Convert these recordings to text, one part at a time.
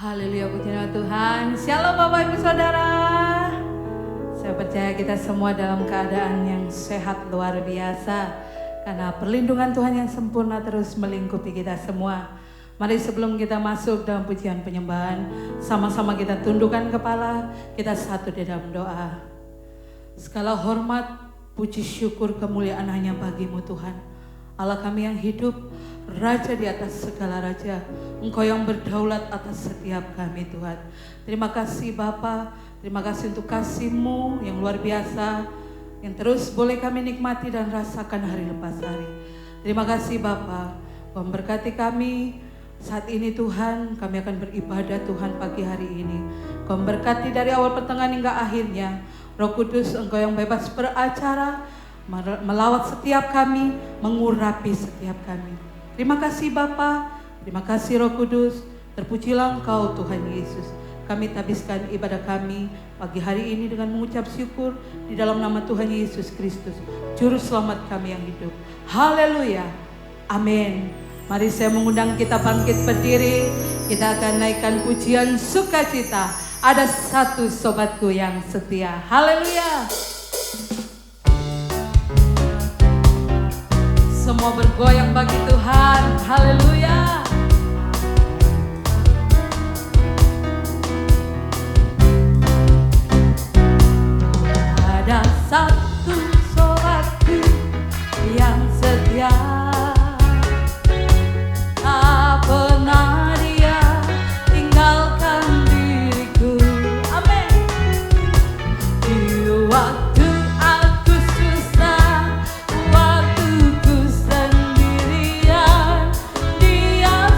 Haleluya, puji nama Tuhan. Shalom Bapak Ibu Saudara. Saya percaya kita semua dalam keadaan yang sehat luar biasa, karena perlindungan Tuhan yang sempurna terus melingkupi kita semua. Mari sebelum kita masuk dalam pujian penyembahan, sama-sama kita tundukkan kepala, kita satu di dalam doa. Segala hormat, puji syukur, kemuliaan hanya bagimu Tuhan, Allah kami yang hidup, Raja di atas segala raja, Engkau yang berdaulat atas setiap kami Tuhan. Terima kasih Bapa, terima kasih untuk kasih-Mu yang luar biasa, yang terus boleh kami nikmati dan rasakan hari lepas hari. Terima kasih Bapa, Kau memberkati kami saat ini Tuhan. Kami akan beribadah Tuhan pagi hari ini. Kau memberkati dari awal pertengahan hingga akhirnya. Roh Kudus, Engkau yang bebas beracara, melawat setiap kami, mengurapi setiap kami. Terima kasih Bapa, terima kasih Roh Kudus, terpujilah Engkau Tuhan Yesus. Kami tabiskan ibadah kami pagi hari ini dengan mengucap syukur di dalam nama Tuhan Yesus Kristus, Juru Selamat kami yang hidup. Haleluya, amin. Mari saya mengundang kita bangkit berdiri, kita akan naikkan pujian sukacita. Ada satu sobatku yang setia. Haleluya. Semua bergoyang bagi Tuhan. Haleluya. Ada satu sobatku yang setia, tak pernah dia tinggalkan diriku. Amin. Di waktu aku susah, waktu ku sendirian, Dia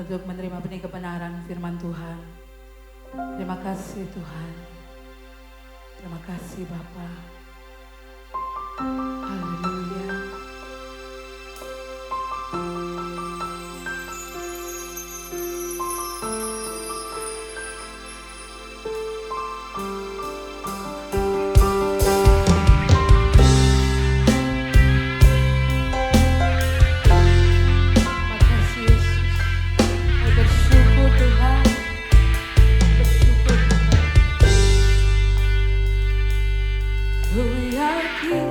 untuk menerima benih kebenaran firman Tuhan. Terima kasih Tuhan. Terima kasih Bapa. Haleluya. Ku yakin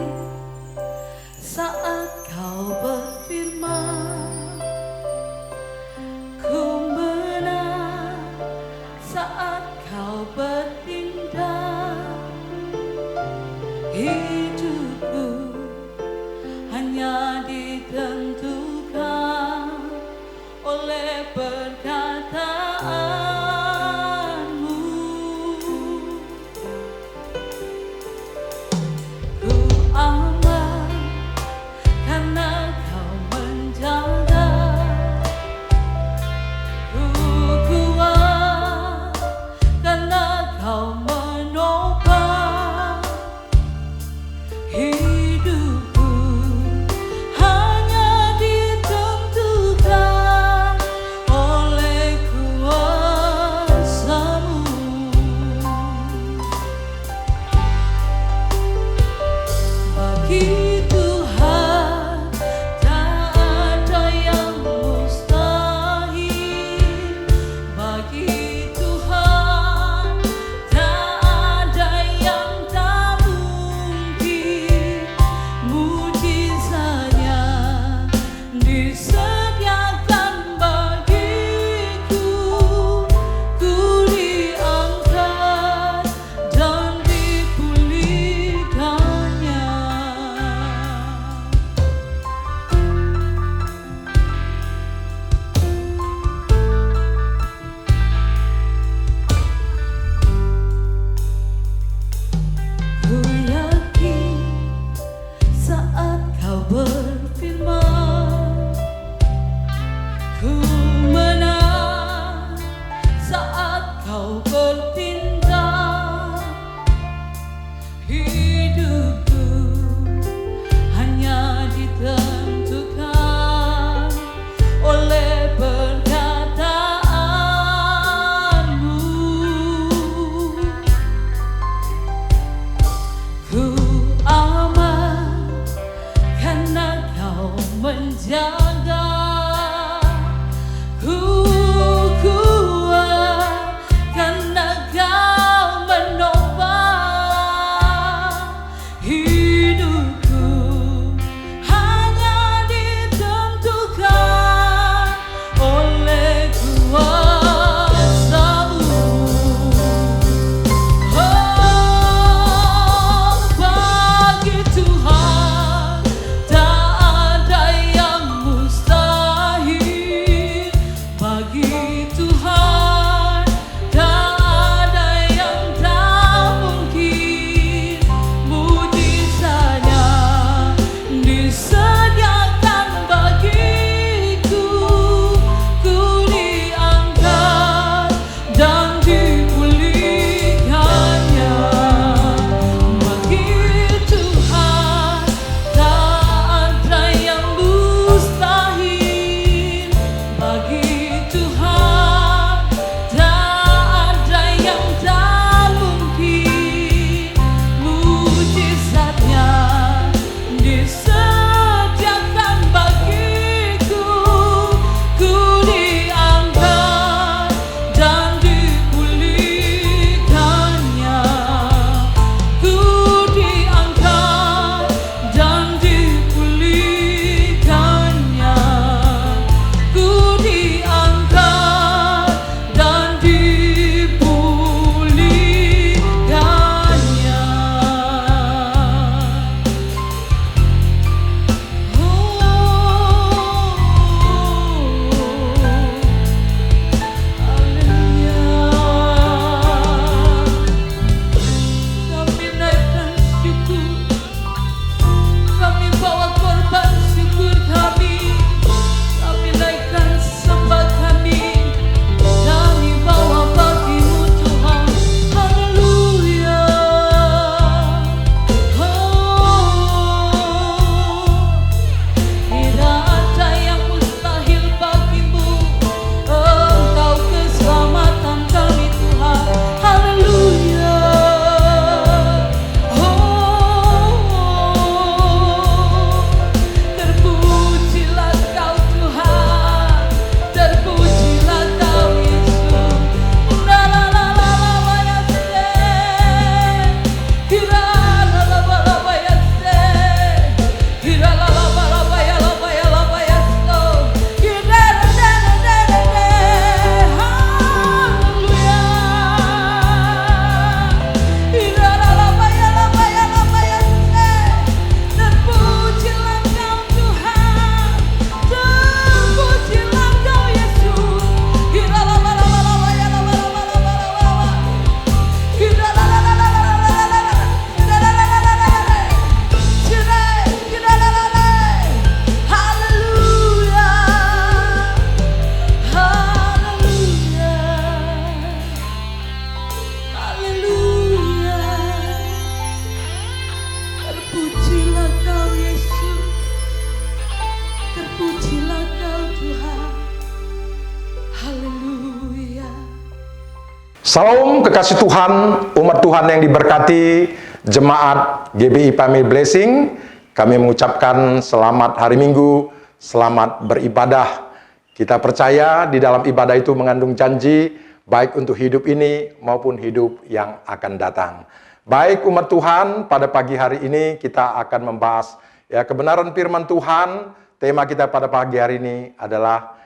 Salam kekasih Tuhan, umat Tuhan yang diberkati, jemaat GBI Family Blessing. Kami mengucapkan selamat hari Minggu, selamat beribadah. Kita percaya di dalam ibadah itu mengandung janji, baik untuk hidup ini maupun hidup yang akan datang. Baik umat Tuhan, pada pagi hari ini kita akan membahas kebenaran firman Tuhan. Tema kita pada pagi hari ini adalah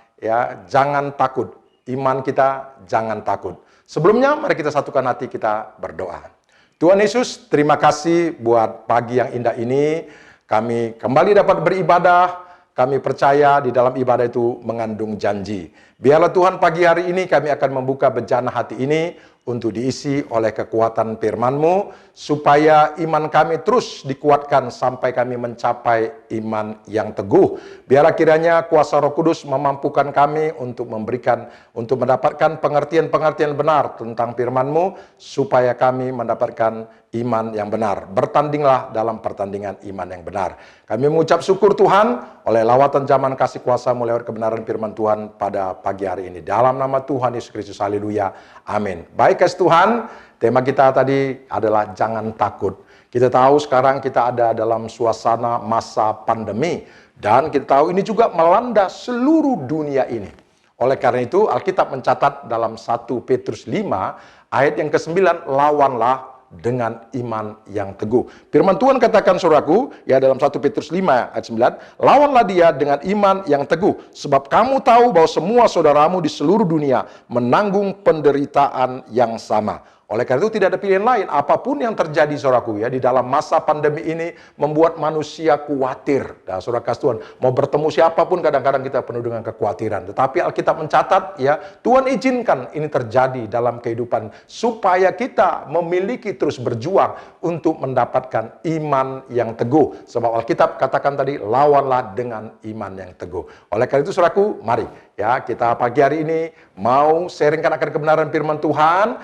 jangan takut. Iman kita jangan takut. Sebelumnya mari kita satukan hati kita berdoa. Tuhan Yesus, terima kasih buat pagi yang indah ini. Kami kembali dapat beribadah. Kami percaya di dalam ibadah itu mengandung janji. Biarlah Tuhan pagi hari ini kami akan membuka bejana hati ini untuk diisi oleh kekuatan firman-Mu, supaya iman kami terus dikuatkan sampai kami mencapai iman yang teguh. Biarlah kiranya kuasa Roh Kudus memampukan kami untuk mendapatkan pengertian-pengertian benar tentang firman-Mu, supaya kami mendapatkan iman yang benar. Bertandinglah dalam pertandingan iman yang benar. Kami mengucap syukur Tuhan oleh lawatan zaman kasih kuasa-Mu lewat kebenaran firman Tuhan pada pagi hari ini. Dalam nama Tuhan Yesus Kristus, haleluya, amin. Baik kasih Tuhan, tema kita tadi adalah jangan takut. Kita tahu sekarang kita ada dalam suasana masa pandemi, dan kita tahu ini juga melanda seluruh dunia ini. Oleh karena itu Alkitab mencatat dalam 1 Petrus 5 ayat yang ke-9, lawanlah dengan iman yang teguh. Firman Tuhan katakan saudaraku, dalam 1 Petrus 5 ayat 9, lawanlah dia dengan iman yang teguh, sebab kamu tahu bahwa semua saudaramu di seluruh dunia menanggung penderitaan yang sama. Oleh karena itu tidak ada pilihan lain. Apapun yang terjadi saudaraku di dalam masa pandemi ini membuat manusia khawatir. Dan saudara kasih Tuhan, mau bertemu siapapun kadang-kadang kita penuh dengan kekhawatiran. Tetapi Alkitab mencatat Tuhan izinkan ini terjadi dalam kehidupan supaya kita memiliki terus berjuang untuk mendapatkan iman yang teguh. Sebab Alkitab katakan tadi, lawanlah dengan iman yang teguh. Oleh karena itu saudaraku, mari kita pagi hari ini mau sharingkan akan kebenaran firman Tuhan.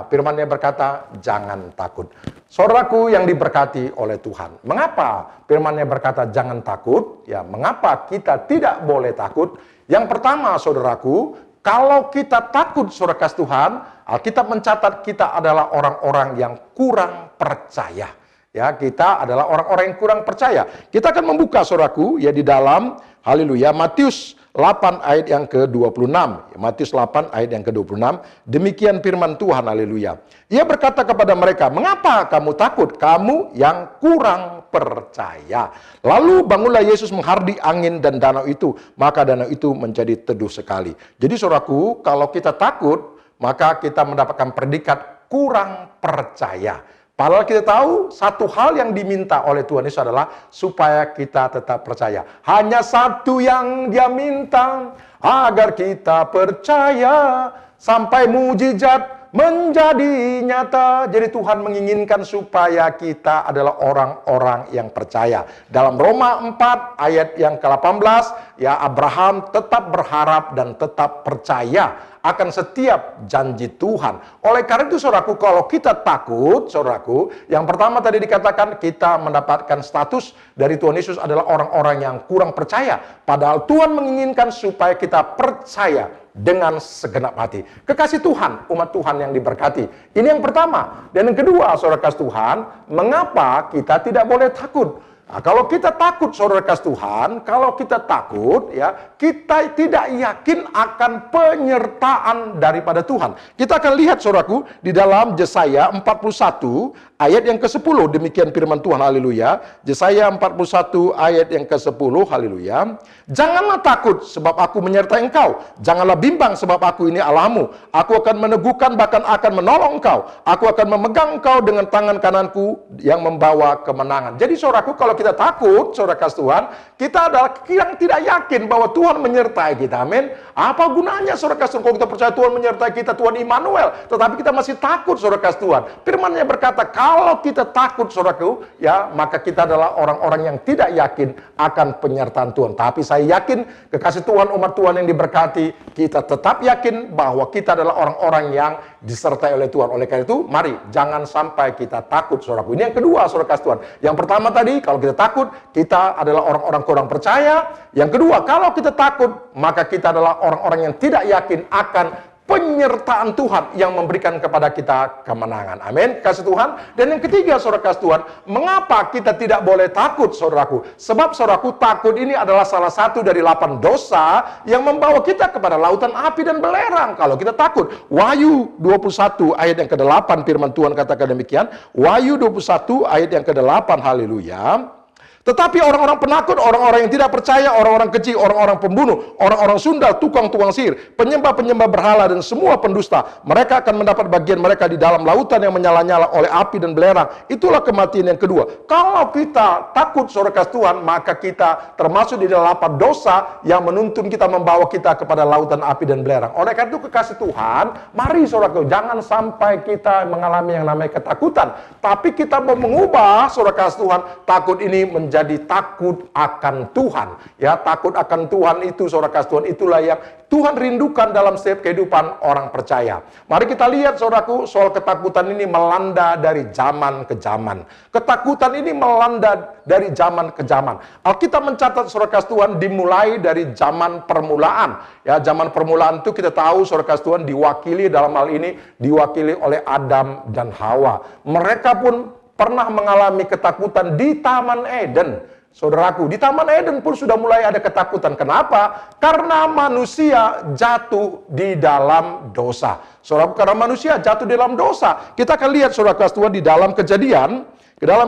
Firman-Nya berkata, jangan takut. Saudaraku yang diberkati oleh Tuhan, mengapa firman-Nya berkata jangan takut? Mengapa kita tidak boleh takut? Yang pertama saudaraku, kalau kita takut saudara kasih Tuhan, Alkitab mencatat kita adalah orang-orang yang kurang percaya. Kita adalah orang-orang yang kurang percaya. Kita akan membuka saudaraku di dalam haleluya Matius 8 ayat yang ke-26. Matius 8 ayat yang ke-26. Demikian firman Tuhan, haleluya. Ia berkata kepada mereka, mengapa kamu takut, kamu yang kurang percaya? Lalu bangunlah Yesus menghardik angin dan danau itu, maka danau itu menjadi teduh sekali. Jadi saudaraku, kalau kita takut, maka kita mendapatkan predikat kurang percaya. Padahal kita tahu satu hal yang diminta oleh Tuhan Yesus adalah supaya kita tetap percaya. Hanya satu yang Dia minta, agar kita percaya sampai mujizat menjadi nyata. Jadi Tuhan menginginkan supaya kita adalah orang-orang yang percaya. Dalam Roma 4 ayat yang ke-18, Abraham tetap berharap dan tetap percaya akan setiap janji Tuhan. Oleh karena itu saudaraku, kalau kita takut, saudaraku, yang pertama tadi dikatakan kita mendapatkan status dari Tuhan Yesus adalah orang-orang yang kurang percaya. Padahal Tuhan menginginkan supaya kita percaya dengan segenap hati. Kekasih Tuhan, umat Tuhan yang diberkati. Ini yang pertama. Dan yang kedua, saudara kasih Tuhan, mengapa kita tidak boleh takut? Nah, kalau kita takut saudara kasih Tuhan, kalau kita takut kita tidak yakin akan penyertaan daripada Tuhan. Kita akan lihat saudaraku di dalam Yesaya 41 ayat yang ke-10. Demikian firman Tuhan, haleluya. Yesaya 41 ayat yang ke-10, haleluya. Janganlah takut sebab aku menyertai engkau. Janganlah bimbang sebab aku ini Allahmu. Aku akan meneguhkan, bahkan akan menolong engkau. Aku akan memegang engkau dengan tangan kananku yang membawa kemenangan. Jadi saudaraku, kalau kita takut, saudara kasih Tuhan, kita adalah yang tidak yakin bahwa Tuhan menyertai kita. Amin. Apa gunanya saudara kasih Tuhan kalau kita percaya Tuhan menyertai kita, Tuhan Immanuel, tetapi kita masih takut, saudara kasih Tuhan. Firman-Nya berkata, kalau kita takut, saudaraku, maka kita adalah orang-orang yang tidak yakin akan penyertaan Tuhan. Tapi saya yakin, kekasih Tuhan, umat Tuhan yang diberkati, kita tetap yakin bahwa kita adalah orang-orang yang disertai oleh Tuhan. Oleh karena itu, mari jangan sampai kita takut, saudaraku. Ini yang kedua, saudara kasih Tuhan. Yang pertama tadi, kalau kita takut, kita adalah orang-orang kurang percaya. Yang kedua, kalau kita takut, maka kita adalah orang-orang yang tidak yakin akan penyertaan Tuhan yang memberikan kepada kita kemenangan. Amin, kasih Tuhan. Dan yang ketiga, saudara kasih Tuhan, mengapa kita tidak boleh takut, saudaraku? Sebab saudaraku, takut ini adalah salah satu dari 8 dosa yang membawa kita kepada lautan api dan belerang. Kalau kita takut, Wahyu 21 ayat yang ke-8 firman Tuhan katakan demikian. Wahyu 21 ayat yang ke-8, haleluya. Tetapi orang-orang penakut, orang-orang yang tidak percaya, orang-orang keji, orang-orang pembunuh, orang-orang sundal, tukang-tukang sihir, penyembah-penyembah berhala, dan semua pendusta, mereka akan mendapat bagian mereka di dalam lautan yang menyala-nyala oleh api dan belerang. Itulah kematian yang kedua. Kalau kita takut, saudara kasih Tuhan, maka kita termasuk di dalam 8 dosa yang menuntun kita, membawa kita kepada lautan api dan belerang. Oleh karena itu, kekasih Tuhan, mari saudara, jangan sampai kita mengalami yang namanya ketakutan. Tapi kita mau mengubah, saudara kasih Tuhan, takut ini menjadi takut akan Tuhan. Ya, takut akan Tuhan itu, saudara kasih Tuhan, itulah yang Tuhan rindukan dalam setiap kehidupan orang percaya. Mari kita lihat, saudaraku, soal ketakutan ini melanda dari zaman ke zaman. Ketakutan ini melanda dari zaman ke zaman. Alkitab mencatat, saudara kasih Tuhan, dimulai dari zaman permulaan. Ya, zaman permulaan itu kita tahu, saudara kasih Tuhan, diwakili dalam hal ini, diwakili oleh Adam dan Hawa. Mereka pun pernah mengalami ketakutan di Taman Eden. Saudaraku, di Taman Eden pun sudah mulai ada ketakutan. Kenapa? Karena manusia jatuh di dalam dosa. Saudaraku, karena manusia jatuh di dalam dosa. Kita akan lihat, saudara kasih Tuhan, di dalam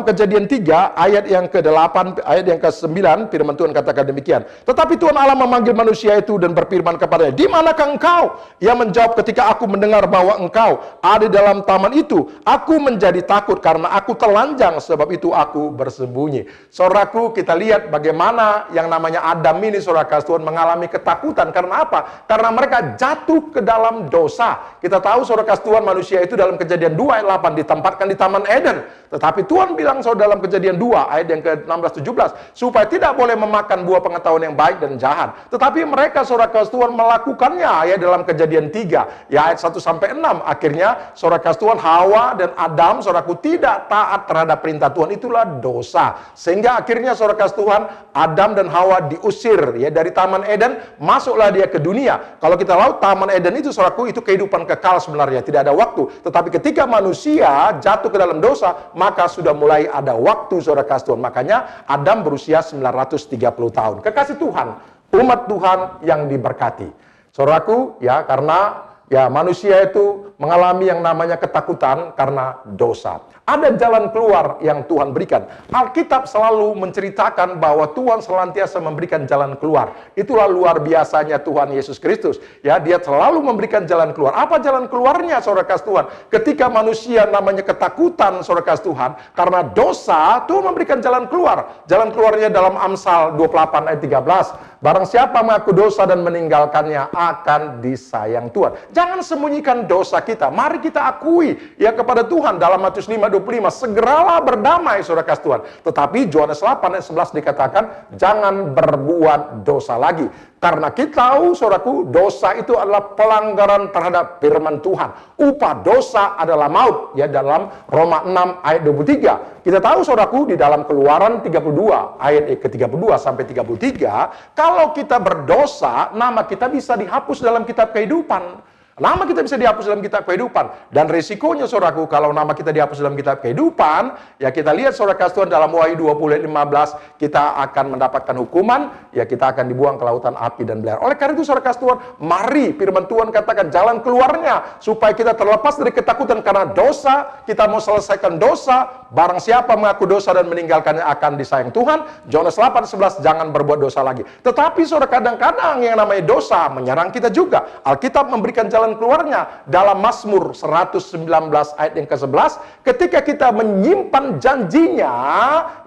Kejadian 3 ayat yang ke-8 ayat yang ke-9 firman Tuhan katakan demikian. Tetapi Tuhan Allah memanggil manusia itu dan berfirman kepadanya, "Di manakah engkau?" Ia menjawab, "Ketika aku mendengar bahwa engkau ada dalam taman itu, aku menjadi takut karena aku telanjang, sebab itu aku bersembunyi." Saudaraku, kita lihat bagaimana yang namanya Adam ini, saudara kasih Tuhan, mengalami ketakutan. Karena apa? Karena mereka jatuh ke dalam dosa. Kita tahu, saudara kasih Tuhan, manusia itu dalam Kejadian 2 ayat 8 ditempatkan di Taman Eden. Tetapi Tuhan bilang, saudara, dalam Kejadian 2 ayat yang ke-16-17, supaya tidak boleh memakan buah pengetahuan yang baik dan jahat. Tetapi mereka, saudara kasih Tuhan, melakukannya, ya, dalam Kejadian 3 ya ayat 1-6. Akhirnya, saudara kasih Tuhan, Hawa dan Adam, saudaraku, tidak taat terhadap perintah Tuhan. Itulah dosa. Sehingga akhirnya, saudara kasih Tuhan, Adam dan Hawa diusir, ya, dari Taman Eden. Masuklah dia ke dunia. Kalau kita tahu, Taman Eden itu, saudaraku, itu kehidupan kekal sebenarnya, tidak ada waktu. Tetapi ketika manusia jatuh ke dalam dosa, maka sudah mulai ada waktu, saudara kasih Tuhan. Makanya Adam berusia 930 tahun. Kekasih Tuhan, umat Tuhan yang diberkati. Saudaraku, ya, karena ya manusia itu mengalami yang namanya ketakutan karena dosa. Ada jalan keluar yang Tuhan berikan. Alkitab selalu menceritakan bahwa Tuhan senantiasa memberikan jalan keluar. Itulah luar biasanya Tuhan Yesus Kristus. Ya, dia selalu memberikan jalan keluar. Apa jalan keluarnya, saudara kasih Tuhan? Ketika manusia namanya ketakutan, saudara kasih Tuhan, karena dosa, Tuhan memberikan jalan keluar. Jalan keluarnya dalam Amsal 28 ayat 13. Barang siapa mengaku dosa dan meninggalkannya akan disayang Tuhan. Jangan sembunyikan dosa kita. Mari kita akui ya kepada Tuhan. Dalam Matius 5:25, segeralah berdamai, saudara kasih Tuhan. Tetapi Yohanes 8 ayat 11 dikatakan, jangan berbuat dosa lagi. Karena kita tahu, saudaraku, dosa itu adalah pelanggaran terhadap firman Tuhan. Upah dosa adalah maut, ya, dalam Roma 6 ayat 23. Kita tahu, saudaraku, di dalam Keluaran 32 ayat ke-32 sampai 33, kalau kita berdosa, nama kita bisa dihapus dalam kitab kehidupan. Nama kita bisa dihapus dalam kitab kehidupan. Dan risikonya, saudaraku, kalau nama kita dihapus dalam kitab kehidupan, ya kita lihat, saudara kasih Tuhan, dalam Wahyu 20:15, kita akan mendapatkan hukuman, ya kita akan dibuang ke lautan api dan belerang. Oleh karena itu, saudara kasih Tuhan, mari firman Tuhan katakan jalan keluarnya, supaya kita terlepas dari ketakutan karena dosa, kita mau selesaikan dosa, barang siapa mengaku dosa dan meninggalkannya akan disayang Tuhan. Yohanes 8:11, jangan berbuat dosa lagi. Tetapi, saudara, kadang-kadang yang namanya dosa menyerang kita juga. Alkitab memberikan jalan keluarnya dalam Mazmur 119 ayat yang ke-11, ketika kita menyimpan janjinya,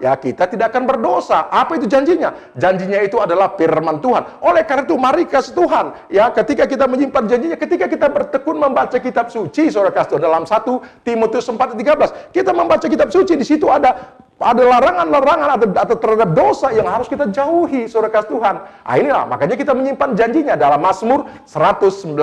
ya kita tidak akan berdosa. Apa itu janjinya? Janjinya itu adalah firman Tuhan. Oleh karena itu, mari kasih Tuhan, ya, ketika kita menyimpan janjinya, ketika kita bertekun membaca kitab suci, saudara kasih Tuhan, dalam 1 Timotius 4:13, kita membaca kitab suci, di situ ada Ada larangan-larangan atau terhadap dosa yang harus kita jauhi, saudara kasih Tuhan. Inilah, makanya kita menyimpan janjinya dalam Mazmur 119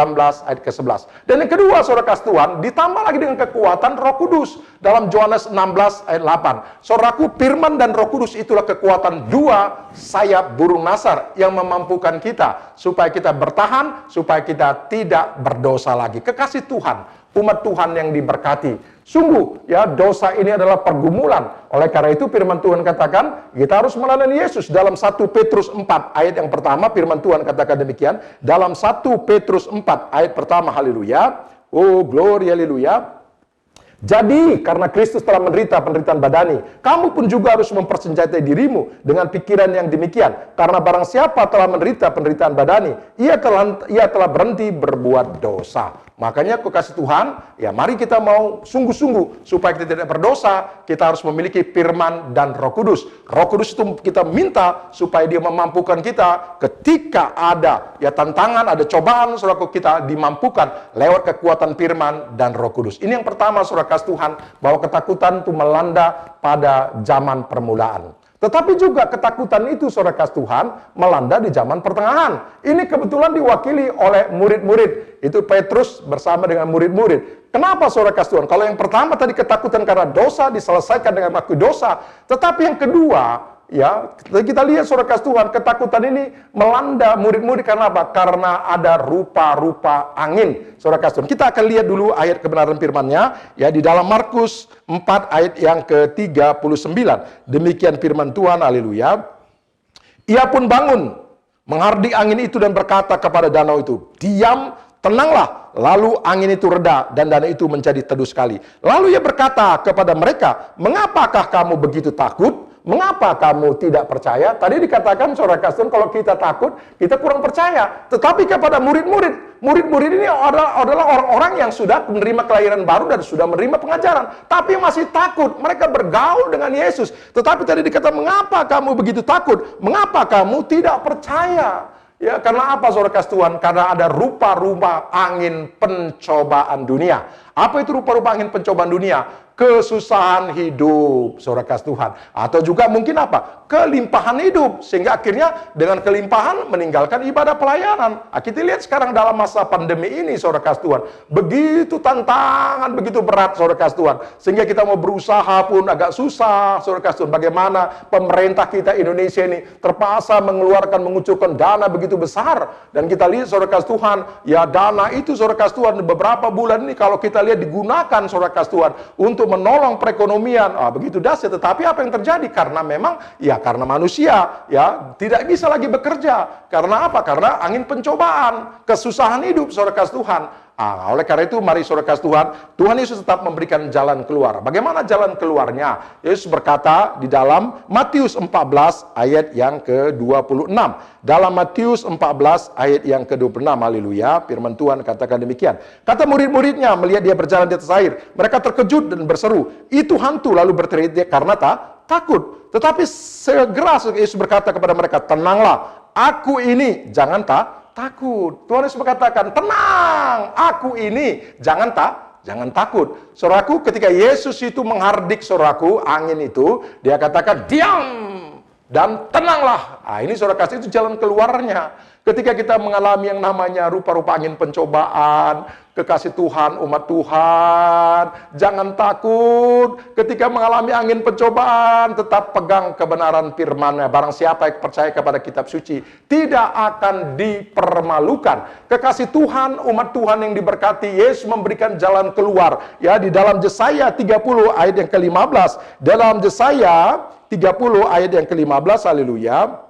ayat ke-11. Dan yang kedua, saudara kasih Tuhan, ditambah lagi dengan kekuatan Roh Kudus. Dalam Yohanes 16 ayat 8. Saudaraku, firman dan Roh Kudus itulah kekuatan dua sayap burung nasar yang memampukan kita supaya kita bertahan, supaya kita tidak berdosa lagi. Kekasih Tuhan, umat Tuhan yang diberkati. Sungguh, ya, dosa ini adalah pergumulan. Oleh karena itu firman Tuhan katakan, kita harus melayani Yesus. Dalam 1 Petrus 4 ayat yang pertama, firman Tuhan katakan demikian. Dalam 1 Petrus 4 ayat pertama, haleluya. Oh, glory, haleluya. Jadi, karena Kristus telah menderita penderitaan badani, kamu pun juga harus mempersenjatai dirimu dengan pikiran yang demikian. Karena barang siapa telah menderita penderitaan badani, ia telah berhenti berbuat dosa. Makanya kekasih Tuhan, ya mari kita mau sungguh-sungguh supaya kita tidak berdosa, kita harus memiliki firman dan Roh Kudus. Roh Kudus itu kita minta supaya dia memampukan kita ketika ada ya tantangan, ada cobaan, saudara, kita dimampukan lewat kekuatan firman dan Roh Kudus. Ini yang pertama, saudara kasih Tuhan, bahwa ketakutan itu melanda pada zaman permulaan. Tetapi juga ketakutan itu, saudara kasih Tuhan, melanda di zaman pertengahan. Ini kebetulan diwakili oleh murid-murid. Itu Petrus bersama dengan murid-murid. Kenapa, saudara kasih Tuhan? Kalau yang pertama tadi ketakutan karena dosa diselesaikan dengan mengakui dosa. Tetapi yang kedua, ya, kita lihat, saudara kasih Tuhan, ketakutan ini melanda murid-murid karena apa? Karena ada rupa-rupa angin, saudara kasih Tuhan. Kita akan lihat dulu ayat kebenaran firman-Nya, ya, di dalam Markus 4 ayat yang ke-39. Demikian firman Tuhan, haleluya. Ia pun bangun, menghardik angin itu dan berkata kepada danau itu, diam, tenanglah. Lalu angin itu reda dan danau itu menjadi teduh sekali. Lalu ia berkata kepada mereka, mengapakah kamu begitu takut? Mengapa kamu tidak percaya? Tadi dikatakan, saudara kasih, kalau kita takut, kita kurang percaya. Tetapi kepada murid-murid ini adalah orang-orang yang sudah menerima kelahiran baru dan sudah menerima pengajaran. Tapi masih takut, mereka bergaul dengan Yesus. Tetapi tadi dikatakan, mengapa kamu begitu takut? Mengapa kamu tidak percaya? Ya, karena apa, saudara kasih Tuhan? Karena ada rupa-rupa angin pencobaan dunia. Apa itu rupa-rupa angin pencobaan dunia? Kesusahan hidup, saudara kasih Tuhan. Atau juga mungkin apa? Kelimpahan hidup. Sehingga akhirnya dengan kelimpahan meninggalkan ibadah pelayanan. Nah, kita lihat sekarang dalam masa pandemi ini, saudara kasih Tuhan. Begitu tantangan, begitu berat, saudara kasih Tuhan. Sehingga kita mau berusaha pun agak susah, saudara kasih Tuhan. Bagaimana pemerintah kita Indonesia ini terpaksa mengucurkan dana begitu besar. Dan kita lihat, saudara kasih Tuhan, ya dana itu, saudara kasih Tuhan, beberapa bulan ini kalau kita lihat digunakan, saudara kasih Tuhan, untuk menolong perekonomian. Begitu dahsyat. Tetapi apa yang terjadi? Karena memang ya karena manusia ya tidak bisa lagi bekerja. Karena apa? Karena angin pencobaan, kesusahan hidup, saudara kasih Tuhan. Oleh karena itu mari, saudara kasih Tuhan, Tuhan Yesus tetap memberikan jalan keluar. Bagaimana jalan keluarnya? Yesus berkata di dalam Matius 14 ayat yang ke-26. Dalam Matius 14 ayat yang ke-26, haleluya, firman Tuhan katakan demikian. Kata murid-muridnya melihat dia berjalan di atas air, mereka terkejut dan berseru, itu hantu, lalu berteriak karena takut. Tetapi segera Yesus berkata kepada mereka, tenanglah, aku ini, jangan takut. Tuhan Yesus berkatakan, tenang, aku ini, jangan takut. Saudaraku, ketika Yesus itu menghardik, saudaraku, angin itu, dia katakan, diam dan tenanglah. Ini, saudara kasih, itu jalan keluarnya. Ketika kita mengalami yang namanya rupa-rupa angin pencobaan, kekasih Tuhan, umat Tuhan, jangan takut. Ketika mengalami angin pencobaan, tetap pegang kebenaran firman-Nya. Barang siapa yang percaya kepada kitab suci, tidak akan dipermalukan. Kekasih Tuhan, umat Tuhan yang diberkati, Yesus memberikan jalan keluar. Ya, di dalam Yesaya 30 ayat yang ke-15. Dalam Yesaya 30 ayat yang ke-15, haleluya.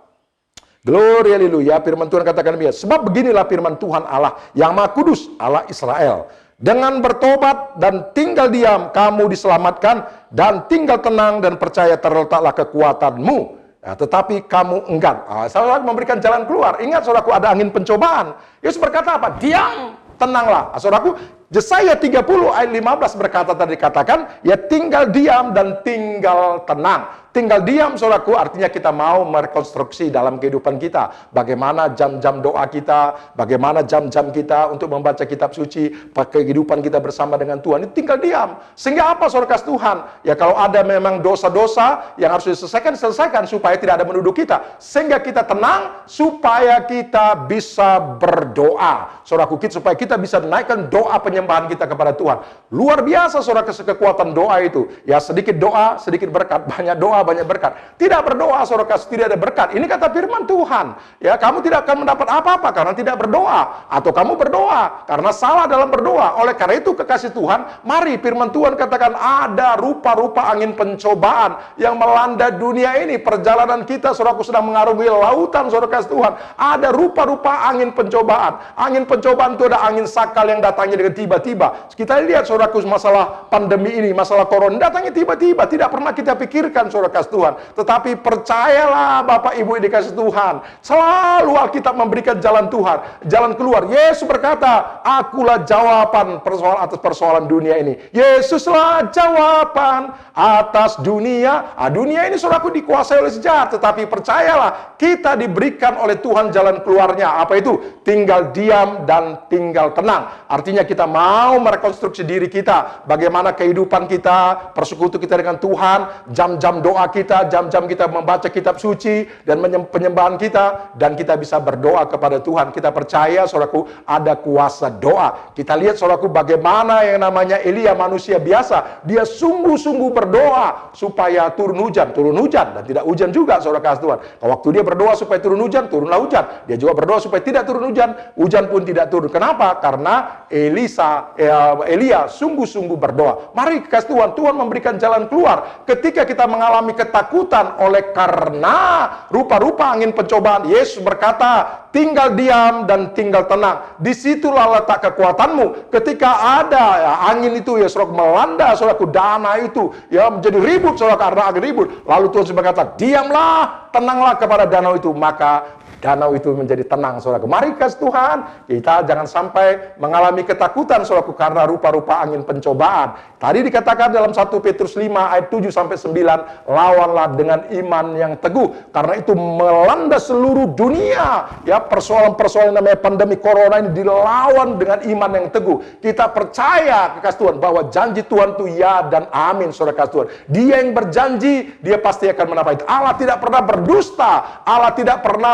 Glory, haleluya, firman Tuhan katakan demikian. Sebab beginilah firman Tuhan Allah yang Maha Kudus, Allah Israel. Dengan bertobat dan tinggal diam, kamu diselamatkan, dan tinggal tenang dan percaya terletaklah kekuatanmu. Tetapi kamu enggan. Saudara memberikan jalan keluar. Ingat, saudaraku, ada angin pencobaan. Yesus berkata apa? Diam, tenanglah. Saudaraku, Yesaya 30 ayat 15 berkata, tadi dikatakan, ya tinggal diam dan tinggal tenang. tinggal diam, saudaraku, artinya kita mau merekonstruksi dalam kehidupan kita. Bagaimana jam-jam doa kita, bagaimana jam-jam kita untuk membaca kitab suci, kehidupan kita bersama dengan Tuhan. Itu tinggal diam. Sehingga apa, saudara kasih Tuhan? Ya kalau ada memang dosa-dosa yang harus diselesaikan, selesaikan supaya tidak ada menuduh kita. Sehingga kita tenang, supaya kita bisa berdoa. Saudaraku, supaya kita bisa naikkan doa penyembahan kita kepada Tuhan. Luar biasa, saudara, kekuatan doa itu. Ya sedikit doa, sedikit berkat. Banyak doa, banyak berkat. Tidak berdoa, saudara kasih, tidak ada berkat. Ini kata firman Tuhan. Ya, kamu tidak akan mendapat apa-apa karena tidak berdoa. Atau kamu berdoa karena salah dalam berdoa. Oleh karena itu, kekasih Tuhan, mari firman Tuhan katakan ada rupa-rupa angin pencobaan yang melanda dunia ini. Perjalanan kita, saudaraku, sedang mengarungi lautan, saudara kasih Tuhan. Ada rupa-rupa angin pencobaan. Angin pencobaan itu ada angin sakal yang datangnya dengan tiba-tiba. Kita lihat, saudaraku, masalah pandemi ini, masalah corona, datangnya tiba-tiba. Tidak pernah kita pikirkan, saudara kasih Tuhan. Tetapi percayalah, Bapak Ibu yang dikasih Tuhan, selalu Alkitab memberikan jalan Tuhan, jalan keluar. Yesus berkata, akulah jawaban persoalan atas persoalan dunia ini. Yesuslah jawaban atas dunia. Dunia ini, saudaraku, dikuasai oleh sejahat. Tetapi percayalah, kita diberikan oleh Tuhan jalan keluarnya. Apa itu? Tinggal diam dan tinggal tenang. Artinya kita mau merekonstruksi diri kita. Bagaimana kehidupan kita, persekutu kita dengan Tuhan, jam-jam doa kita, jam-jam kita membaca kitab suci, dan penyembahan kita, dan kita bisa berdoa kepada Tuhan. Kita percaya, saudaraku, ada kuasa doa. Kita lihat, saudaraku, bagaimana yang namanya Elia, manusia biasa, dia sungguh-sungguh berdoa supaya turun hujan, dan tidak hujan juga, saudara kasih Tuhan. Waktu dia berdoa supaya turun hujan, turunlah hujan. Dia juga berdoa supaya tidak turun hujan, hujan pun tidak turun. Kenapa? Karena Elia sungguh-sungguh berdoa. Mari kasih Tuhan, Tuhan memberikan jalan keluar ketika kita mengalami ketakutan oleh karena rupa-rupa angin pencobaan. Yesus berkata, tinggal diam dan tinggal tenang. Disitulah letak kekuatanmu. Ketika ada angin itu, ya saudara, melanda, saudaraku, dana itu ya menjadi ribut, saudara, karena angin ribut. Lalu Tuhan berkata, diamlah, tenanglah kepada danau itu, maka danau itu menjadi tenang, saudaraku. Mari kasih Tuhan, kita jangan sampai mengalami ketakutan, saudaraku, karena rupa-rupa angin pencobaan. Tadi dikatakan dalam 1 Petrus 5 ayat 7-9, lawanlah dengan iman yang teguh, karena itu melanda seluruh dunia. Ya, persoalan-persoalan namanya pandemi corona ini dilawan dengan iman yang teguh. Kita percaya, kasih Tuhan, bahwa janji Tuhan itu ya dan amin, saudara kasih Tuhan. Dia yang berjanji, dia pasti akan menapai. Allah tidak pernah berdusta, Allah tidak pernah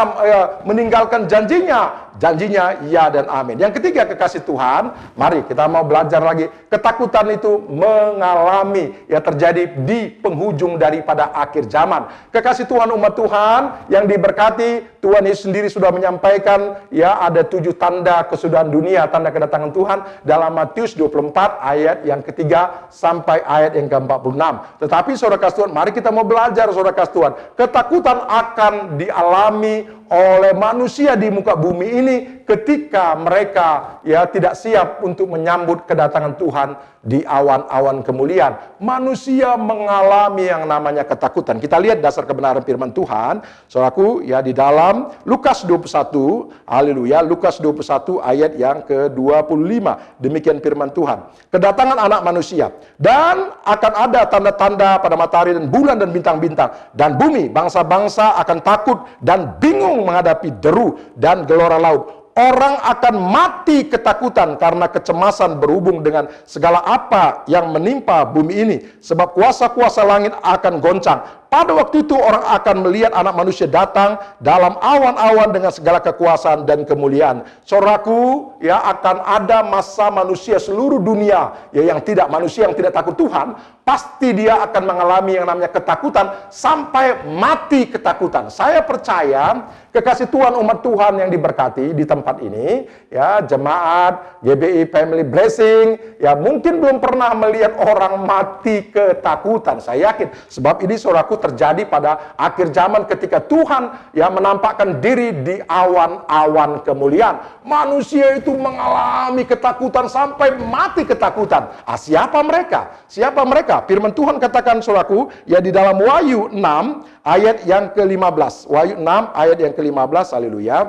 meninggalkan janjinya. Janjinya ya dan amin. Yang ketiga, kekasih Tuhan, mari kita mau belajar lagi. Ketakutan itu mengalami terjadi di penghujung daripada akhir zaman. Kekasih Tuhan, umat Tuhan yang diberkati, Tuhan Yesus sendiri sudah menyampaikan ya ada 7 tanda kesudahan dunia, tanda kedatangan Tuhan dalam Matius 24 ayat yang ketiga sampai ayat yang ke-46. Tetapi saudara kasih Tuhan, mari kita mau belajar, saudara kasih Tuhan. Ketakutan akan dialami oleh manusia di muka bumi ini ketika mereka ya tidak siap untuk menyambut kedatangan Tuhan di awan-awan kemuliaan. Manusia mengalami yang namanya ketakutan. Kita lihat dasar kebenaran firman Tuhan, saudaraku, ya di dalam Lukas 21, haleluya, Lukas 21 ayat yang ke-25. Demikian firman Tuhan. Kedatangan anak manusia, dan akan ada tanda-tanda pada matahari dan bulan dan bintang-bintang, dan bumi, bangsa-bangsa akan takut dan bingung menghadapi deru dan gelora laut. Orang akan mati ketakutan karena kecemasan berhubung dengan segala apa yang menimpa bumi ini. Sebab kuasa-kuasa langit akan goncang. Pada waktu itu orang akan melihat anak manusia datang dalam awan-awan dengan segala kekuasaan dan kemuliaan. Saudaraku, ya akan ada masa manusia seluruh dunia ya yang tidak manusia yang tidak takut Tuhan, pasti dia akan mengalami yang namanya ketakutan sampai mati ketakutan. Saya percaya kekasih Tuhan, umat Tuhan yang diberkati di tempat ini, ya jemaat GBI Family Blessing, ya mungkin belum pernah melihat orang mati ketakutan. Saya yakin, sebab ini saudaraku terjadi pada akhir zaman ketika Tuhan ya menampakkan diri di awan-awan kemuliaan. Manusia itu mengalami ketakutan sampai mati ketakutan. Siapa mereka? Siapa mereka? Firman Tuhan katakan, saudaraku, ya di dalam Wahyu 6 ayat yang ke-15. Wahyu 6 ayat yang ke-15, haleluya.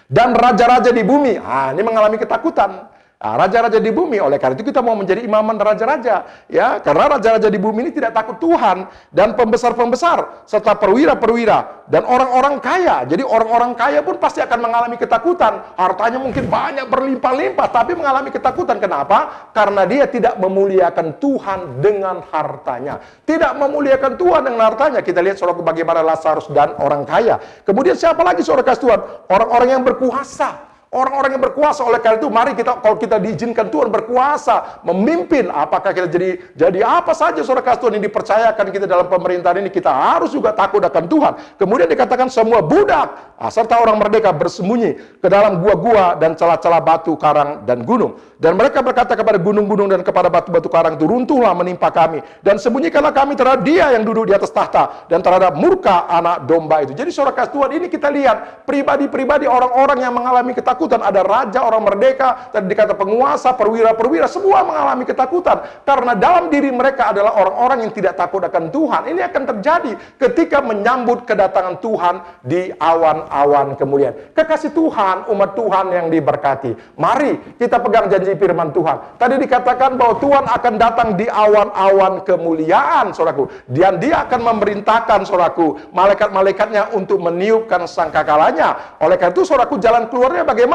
Dan raja-raja di bumi, ini mengalami ketakutan. Raja-raja di bumi, oleh karena itu kita mau menjadi imaman raja-raja, ya, karena raja-raja di bumi ini tidak takut Tuhan, dan pembesar-pembesar serta perwira-perwira dan orang-orang kaya. Jadi orang-orang kaya pun pasti akan mengalami ketakutan. Hartanya mungkin banyak berlimpah-limpah, tapi mengalami ketakutan. Kenapa? Karena dia tidak memuliakan Tuhan dengan hartanya. Tidak memuliakan Tuhan dengan hartanya. Kita lihat saudaraku bagaimana Lazarus dan orang kaya. Kemudian siapa lagi saudara kasih Tuhan? Orang-orang yang berkuasa. Orang-orang yang berkuasa. Oleh karena itu mari kita, kalau kita diizinkan Tuhan berkuasa, memimpin, apakah kita jadi apa saja saudara kasih Tuhan yang dipercayakan kita dalam pemerintahan ini, kita harus juga takut akan Tuhan. Kemudian dikatakan semua budak serta orang merdeka bersembunyi ke dalam gua-gua dan celah-celah batu, karang, dan gunung. Dan mereka berkata kepada gunung-gunung dan kepada batu-batu karang itu, runtuhlah menimpa kami, dan sembunyikanlah kami terhadap Dia yang duduk di atas tahta, dan terhadap murka anak domba itu. Jadi saudara kasih Tuhan, ini kita lihat pribadi-pribadi orang-orang yang mengalami ketakutan. Ada raja, orang merdeka, tadi dikata penguasa, perwira-perwira, semua mengalami ketakutan. Karena dalam diri mereka adalah orang-orang yang tidak takut akan Tuhan. Ini akan terjadi ketika menyambut kedatangan Tuhan di awan-awan kemuliaan. Kekasih Tuhan, umat Tuhan yang diberkati, mari kita pegang janji firman Tuhan. Tadi dikatakan bahwa Tuhan akan datang di awan-awan kemuliaan, saudaraku. Dan Dia akan memerintahkan, saudaraku, malaikat-malaikatnya untuk meniupkan sangkakalanya. Oleh karena itu, saudaraku, jalan keluarnya bagaimana?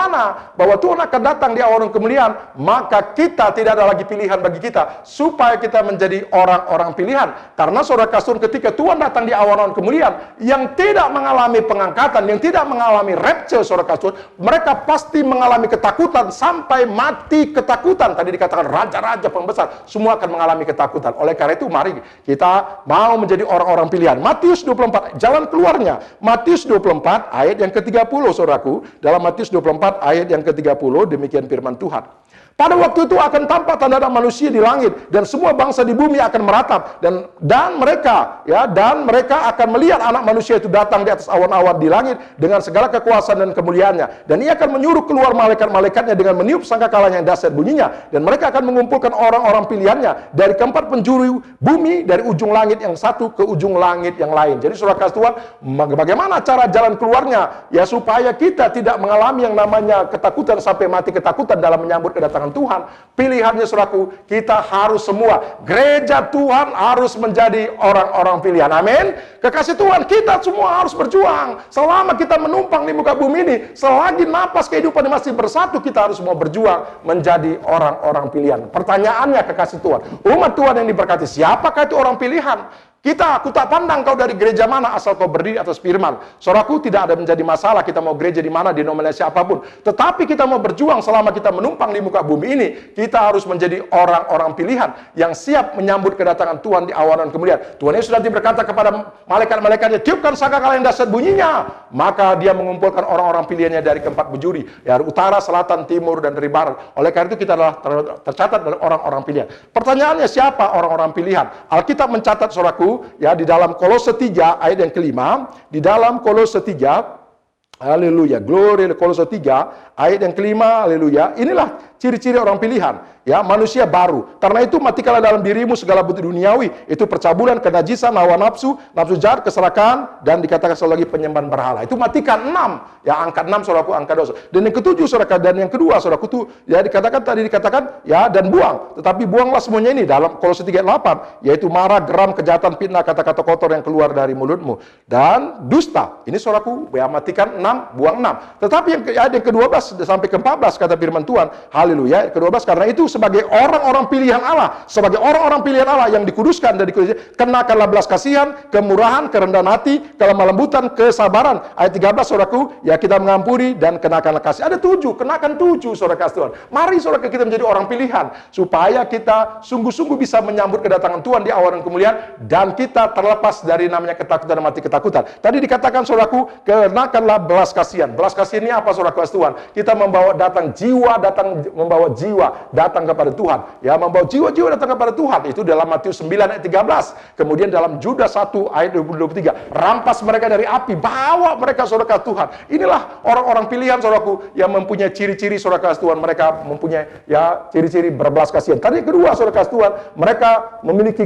Bahwa Tuhan akan datang di awan kemuliaan, maka kita tidak ada lagi pilihan bagi kita supaya kita menjadi orang-orang pilihan. Karena saudara kasih, ketika Tuhan datang di awan-awan kemuliaan, yang tidak mengalami pengangkatan, yang tidak mengalami rapture, saudara kasih, mereka pasti mengalami ketakutan sampai mati ketakutan. Tadi dikatakan raja-raja pembesar semua akan mengalami ketakutan. Oleh karena itu mari kita mau menjadi orang-orang pilihan. Matius 24 jalan keluarnya. Matius 24 ayat yang ke-30, saudaraku. Dalam Matius 24 ayat yang ke-30 demikian firman Tuhan. Pada waktu itu akan tampak tanda-tanda manusia di langit, dan semua bangsa di bumi akan meratap, dan mereka akan melihat anak manusia itu datang di atas awan-awan di langit dengan segala kekuasaan dan kemuliaannya, dan Ia akan menyuruh keluar malaikat-malaikatnya dengan meniup sangkakalanya yang dahsyat bunyinya, dan mereka akan mengumpulkan orang-orang pilihannya dari keempat penjuru bumi, dari ujung langit yang satu ke ujung langit yang lain. Jadi saudara kasih Tuhan, bagaimana cara jalan keluarnya? Ya supaya kita tidak mengalami yang namanya ketakutan sampai mati ketakutan dalam menyambut kedatangan Tuhan. Pilihannya saudaraku, kita harus semua, gereja Tuhan harus menjadi orang-orang pilihan. Amin. Kekasih Tuhan, kita semua harus berjuang. Selama kita menumpang di muka bumi ini, selagi napas kehidupan masih bersatu, kita harus semua berjuang menjadi orang-orang pilihan. Pertanyaannya kekasih Tuhan, umat Tuhan yang diberkati, siapakah itu orang pilihan? Aku tak pandang kau dari gereja mana, asal kau berdiri atas firman. Saudaraku, tidak ada menjadi masalah kita mau gereja di mana, denominasi apapun. Tetapi kita mau berjuang selama kita menumpang di muka bumi ini, kita harus menjadi orang-orang pilihan yang siap menyambut kedatangan Tuhan di awan kemuliaan. Tuhan Yesus nanti berkata kepada malaikat-malaikatnya, tiupkan sangkakala yang dahsyat bunyinya. Maka Dia mengumpulkan orang-orang pilihannya dari keempat penjuru, dari utara, selatan, timur, dan dari barat. Oleh karena itu kita adalah tercatat dalam orang-orang pilihan. Pertanyaannya, siapa orang-orang pilihan? Alkitab mencatat, saudaraku, ya, di dalam Kolose 3 ayat yang kelima, di dalam Kolose 3, haleluya, glory, Kolose 3 ayat yang kelima, haleluya, inilah ciri-ciri orang pilihan, ya, manusia baru. Karena itu matikanlah dalam dirimu segala butir duniawi, itu percabulan, kenajisan, hawa nafsu, nafsu jahat, keserakahan, dan dikatakan sekali lagi penyembahan berhala. Itu matikan 6, ya, angka 6 saudaraku, angka dosa. Dan yang ketujuh saudara, dan yang kedua saudaraku itu, ya, dikatakan, ya, dan buang. Tetapi buanglah semuanya ini dalam Kolose 3:8, yaitu marah, geram, kejahatan, fitnah, kata-kata kotor yang keluar dari mulutmu, dan dusta. Ini saudaraku, ya, matikan 6, buang 6. Tetapi yang ke-12 sampai ke-14 kata firman Tuhan, haleluya, ke-12, karena itu sebagai orang-orang pilihan Allah, sebagai orang-orang pilihan Allah yang dikuduskan dan dikuduskan, kenakanlah belas kasihan, kemurahan, kerendahan hati, kelemah lembutan, kesabaran. Ayat 13 saudaraku, ya, kita mengampuni dan kenakanlah kasih. Ada 7, kenakan 7 saudara kasih Tuhan. Mari saudara kita menjadi orang pilihan supaya kita sungguh-sungguh bisa menyambut kedatangan Tuhan di awan kemuliaan, dan kita terlepas dari namanya ketakutan dan mati ketakutan. Tadi dikatakan saudaraku, kenakanlah belas kasihan. Belas kasihan ini apa saudara kasih Tuhan? Kita membawa membawa jiwa datang kepada Tuhan, ya, membawa jiwa-jiwa datang kepada Tuhan. Itu dalam Matius 9 ayat 13. Kemudian dalam Yudas 1 ayat 23, rampas mereka dari api, bawa mereka saudara kasih Tuhan. Inilah orang-orang pilihan saudaraku yang mempunyai ciri-ciri saudara kasih Tuhan. Mereka mempunyai, ya, ciri-ciri berbelas kasihan. Tadi kedua saudara kasih Tuhan, mereka memiliki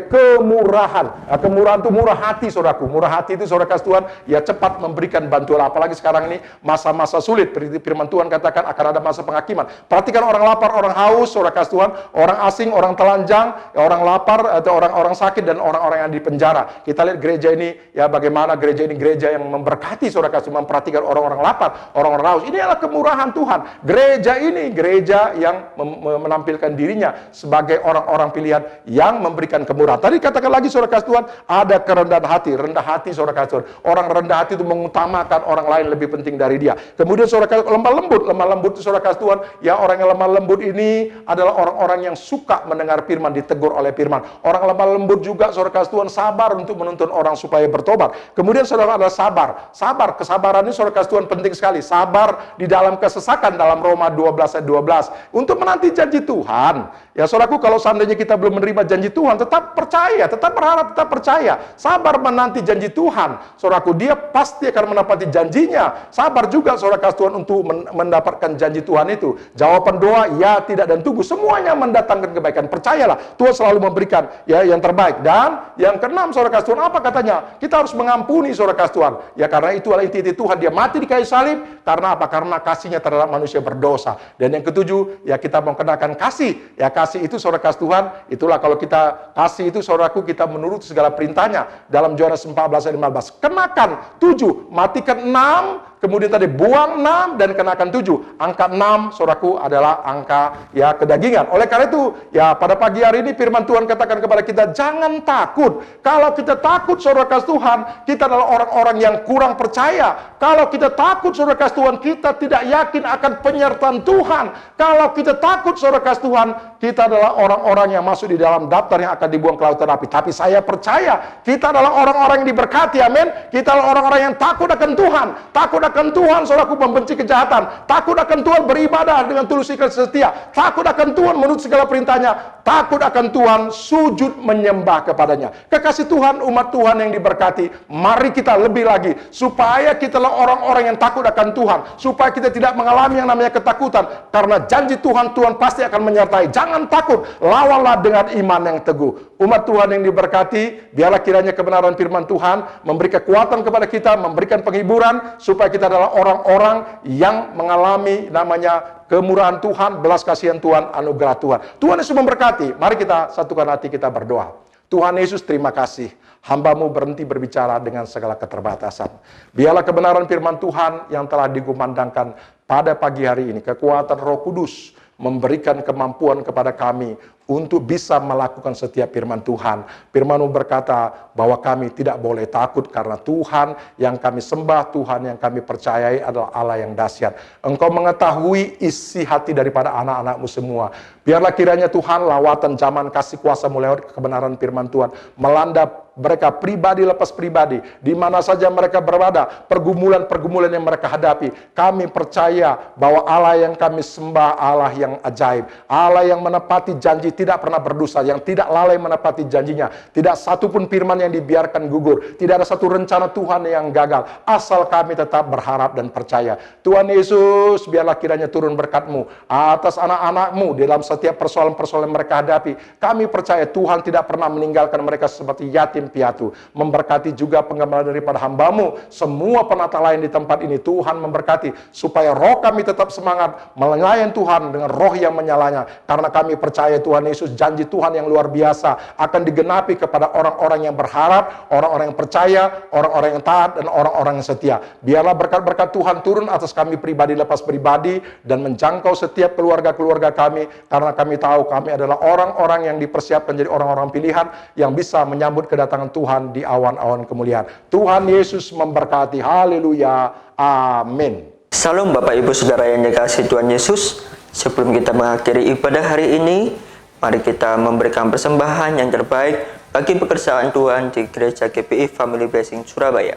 kemurahan. Kemurahan itu murah hati saudaraku. Murah hati itu saudara kasih Tuhan, ya, cepat memberikan bantuan adalah, apalagi sekarang ini masa-masa sulit. Firman Tuhan katakan akan ada masa penghakiman. Perhatikan orang lapar, orang haus, saudara kasih Tuhan, orang asing, orang telanjang, orang lapar atau orang-orang sakit dan orang-orang yang di penjara. Kita lihat gereja ini, ya bagaimana gereja ini gereja yang memberkati, saudara kasih Tuhan, memperhatikan orang-orang lapar, orang-orang haus. Ini adalah kemurahan Tuhan. Gereja ini gereja yang menampilkan dirinya sebagai orang-orang pilihan yang memberikan kemurahan. Tadi katakan lagi, saudara kasih Tuhan, ada kerendahan hati. Rendah hati, saudara kasih Tuhan. Orang rendah hati itu mengutamakan orang lain lebih penting dari dia. Kemudian saudara kasih lemah lembut. Lemah lembut itu, saudara kasih Tuhan, ya orang yang lemah lembut ini adalah orang-orang yang suka mendengar firman, ditegur oleh firman. Orang lemah lembut juga, saudara kasih Tuhan, sabar untuk menuntun orang supaya bertobat. Kemudian saudara ada sabar. Sabar, kesabaran ini, saudara kasih Tuhan, penting sekali. Sabar di dalam kesesakan dalam Roma 12 ayat 12. Untuk menanti janji Tuhan. Ya saudaraku, kalau seandainya kita belum menerima janji Tuhan, tetap percaya, tetap berharap, tetap percaya. Sabar menanti janji Tuhan. Saudaraku, dia pasti akan menepati janjinya. Sabar juga, saudara kasih Tuhan, untuk mendapatkan janji Tuhan itu. Jawaban doa, ya, tidak, dan tunggu. Semuanya mendatangkan kebaikan. Percayalah, Tuhan selalu memberikan ya yang terbaik. Dan yang keenam, saudara kasih Tuhan, apa katanya? Kita harus mengampuni, saudara kasih Tuhan. Ya karena itu adalah inti Tuhan. Dia mati di kayu salib. Karena apa? Karena kasihnya terhadap manusia berdosa. Dan yang ketujuh, ya kita mengenakan kasih. Ya kasih itu, saudara kasih Tuhan, itulah kalau kita kasih itu, saudaraku, kita menurut segala perintahnya. Dalam Yohanes 14 ayat 15. Kenakan 7, matikan 6, kemudian tadi buang 6 dan kenakan 7. Angka 6, saudaraku, adalah angka ya kedagingan. Oleh karena itu, ya pada pagi hari ini firman Tuhan katakan kepada kita, jangan takut. Kalau kita takut, saudara kasih Tuhan, kita adalah orang-orang yang kurang percaya. Kalau kita takut, saudara kasih Tuhan, kita tidak yakin akan penyertaan Tuhan. Kalau kita takut, saudara kasih Tuhan, kita adalah orang-orang yang masuk di dalam daftar yang akan dibuang ke lautan api. Tapi saya percaya, kita adalah orang-orang yang diberkati, amin. Kita adalah orang-orang yang takut akan Tuhan. Takut akan Tuhan, saudaraku, membenci kejahatan. Takut akan Tuhan, beribadah dengan tulus ikhlas setia. Takut akan Tuhan, menurut segala perintahnya. Takut akan Tuhan, sujud menyembah kepadanya. Kekasih Tuhan, umat Tuhan yang diberkati, mari kita lebih lagi, supaya kita adalah orang-orang yang takut akan Tuhan. Supaya kita tidak mengalami yang namanya ketakutan. Karena janji Tuhan, Tuhan pasti akan menyertai. Jangan takut, lawanlah dengan iman yang teguh. Umat Tuhan yang diberkati, biarlah kiranya kebenaran firman Tuhan memberi kekuatan kepada kita, memberikan penghiburan, supaya kita adalah orang-orang yang mengalami namanya kemurahan Tuhan, belas kasihan Tuhan, anugerah Tuhan. Tuhan Yesus memberkati. Mari kita satukan hati kita berdoa. Tuhan Yesus, terima kasih. Hamba-Mu berhenti berbicara dengan segala keterbatasan. Biarlah kebenaran firman Tuhan yang telah digumandangkan pada pagi hari ini, kekuatan Roh Kudus memberikan kemampuan kepada kami untuk bisa melakukan setiap firman Tuhan. Firman-Mu berkata bahwa kami tidak boleh takut karena Tuhan yang kami sembah, Tuhan yang kami percayai adalah Allah yang dahsyat. Engkau mengetahui isi hati daripada anak-anak-Mu semua. Biarlah kiranya Tuhan, lawatan zaman kasih kuasa-Mu lewat kebenaran firman Tuhan melanda mereka pribadi lepas pribadi, di mana saja mereka berada, pergumulan-pergumulan yang mereka hadapi. Kami percaya bahwa Allah yang kami sembah, Allah yang ajaib, Allah yang menepati janji, tidak pernah berdosa, yang tidak lalai menepati janjinya. Tidak satupun firman yang dibiarkan gugur, tidak ada satu rencana Tuhan yang gagal, asal kami tetap berharap dan percaya. Tuhan Yesus, biarlah kiranya turun berkat-Mu atas anak-anak-Mu dalam setiap persoalan-persoalan yang mereka hadapi. Kami percaya Tuhan tidak pernah meninggalkan mereka seperti yatim piatu. Memberkati juga penggembala daripada hamba-Mu, semua penata lain di tempat ini. Tuhan memberkati supaya roh kami tetap semangat melayani Tuhan dengan roh yang menyalanya, karena kami percaya Tuhan Yesus, janji Tuhan yang luar biasa akan digenapi kepada orang-orang yang berharap, orang-orang yang percaya, orang-orang yang taat, dan orang-orang yang setia. Biarlah berkat-berkat Tuhan turun atas kami pribadi lepas pribadi dan menjangkau setiap keluarga-keluarga kami, karena kami tahu kami adalah orang-orang yang dipersiapkan jadi orang-orang pilihan yang bisa menyambut kedatangan Tuhan di awan-awan kemuliaan. Tuhan Yesus memberkati. Haleluya. Amin. Salam Bapak Ibu Saudara yang dikasihi Tuhan Yesus. Sebelum kita mengakhiri ibadah hari ini, mari kita memberikan persembahan yang terbaik bagi pekerjaan Tuhan di Gereja GBI Family Blessing Surabaya.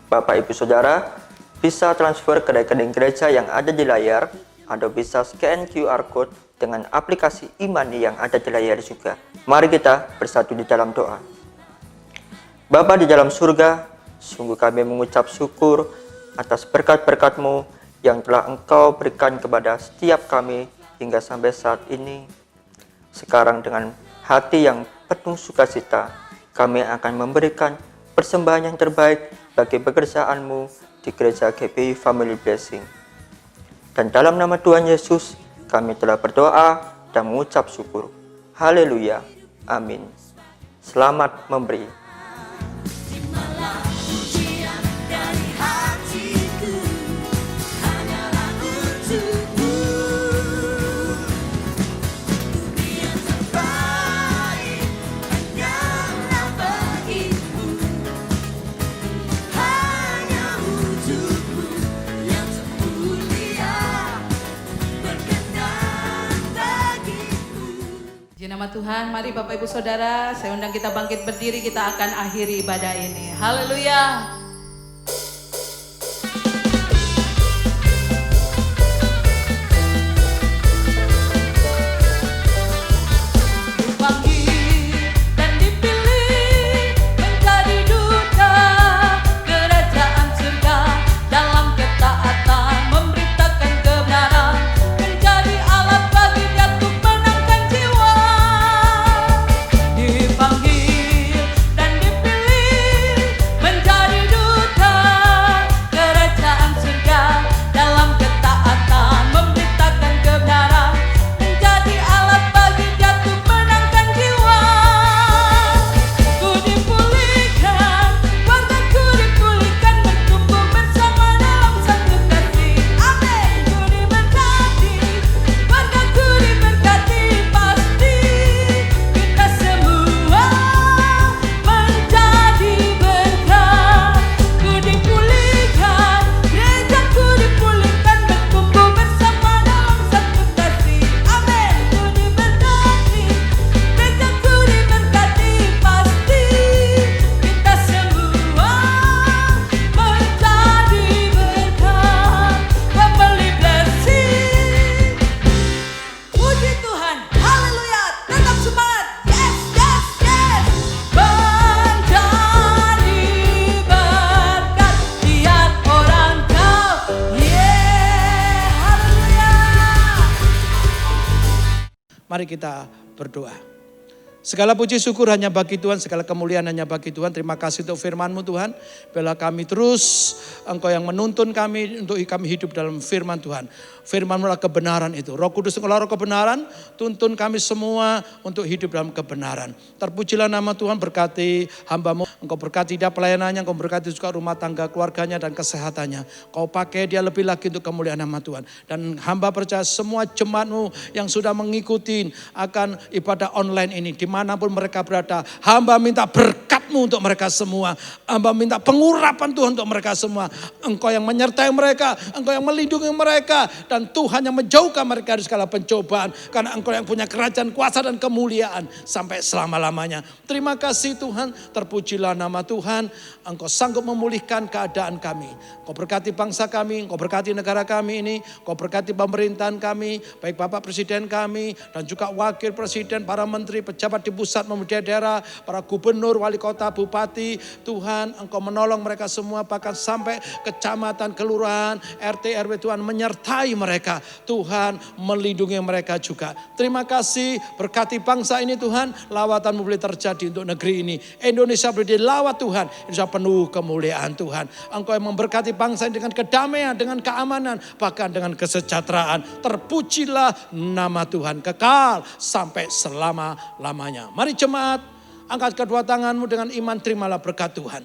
Bapak Ibu Saudara bisa transfer ke rekening gereja yang ada di layar, atau bisa scan QR Code dengan aplikasi e-money yang ada di layar juga. Mari kita bersatu di dalam doa. Bapa di dalam surga, sungguh kami mengucap syukur atas berkat-berkat-Mu yang telah Engkau berikan kepada setiap kami hingga sampai saat ini. Sekarang dengan hati yang penuh sukacita, kami akan memberikan persembahan yang terbaik bagi pekerjaan-Mu di di gereja GBI Family Blessing. Dan dalam nama Tuhan Yesus, kami telah berdoa dan mengucap syukur. Haleluya. Amin. Selamat memberi. Puji nama Tuhan, mari Bapak Ibu Saudara, saya undang kita bangkit berdiri, kita akan akhiri ibadah ini. Haleluya. Mari kita berdoa. Segala puji syukur hanya bagi Tuhan, segala kemuliaan hanya bagi Tuhan. Terima kasih untuk firman-Mu Tuhan. Bila kami terus, Engkau yang menuntun kami untuk kami hidup dalam firman Tuhan. Firman-Mu adalah kebenaran itu. Roh Kudus adalah roh kebenaran, tuntun kami semua untuk hidup dalam kebenaran. Terpujilah nama Tuhan, berkati hamba-Mu. Engkau berkati dia pelayanannya, Engkau berkati juga rumah tangga keluarganya dan kesehatannya. Kau pakai dia lebih lagi untuk kemuliaan nama Tuhan. Dan hamba percaya semua jemaat-Mu yang sudah mengikuti akan ibadah online ini, dimanapun mereka berada, hamba minta berkat-Mu untuk mereka semua. Hamba minta pengurapan Tuhan untuk mereka semua. Engkau yang menyertai mereka, Engkau yang melindungi mereka, dan Tuhan yang menjauhkan mereka dari segala pencobaan. Karena Engkau yang punya kerajaan, kuasa dan kemuliaan sampai selama-lamanya. Terima kasih Tuhan, terpujilah nama Tuhan. Engkau sanggup memulihkan keadaan kami. Engkau berkati bangsa kami, Engkau berkati negara kami ini, Engkau berkati pemerintahan kami, baik Bapak Presiden kami, dan juga Wakil Presiden, para menteri, pejabat di pusat maupun di daerah, para gubernur, wali kota, bupati. Tuhan, Engkau menolong mereka semua, bahkan sampai kecamatan, kelurahan, RT, RW. Tuhan menyertai mereka. Tuhan melindungi mereka juga. Terima kasih, berkati bangsa ini Tuhan. Lawatan-Mu boleh terjadi untuk negeri ini. Indonesia boleh dilawat Tuhan. Indonesia penuh kemuliaan Tuhan. Engkau yang memberkati bangsa ini dengan kedamaian, dengan keamanan, bahkan dengan kesejahteraan. Terpujilah nama Tuhan kekal sampai selama-lamanya. Mari jemaat, angkat kedua tanganmu dengan iman, terimalah berkat Tuhan.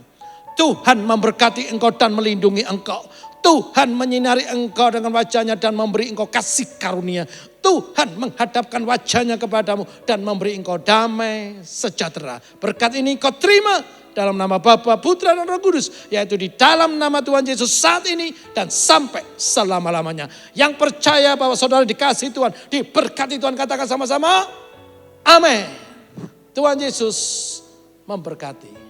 Tuhan memberkati engkau dan melindungi engkau. Tuhan menyinari engkau dengan wajahnya dan memberi engkau kasih karunia. Tuhan menghadapkan wajahnya kepadamu dan memberi engkau damai sejahtera. Berkat ini engkau terima dalam nama Bapa, Putra dan Roh Kudus, yaitu di dalam nama Tuhan Yesus saat ini dan sampai selama-lamanya. Yang percaya bahwa saudara dikasihi Tuhan, diberkati Tuhan, katakan sama-sama, amin. Tuhan Yesus memberkati.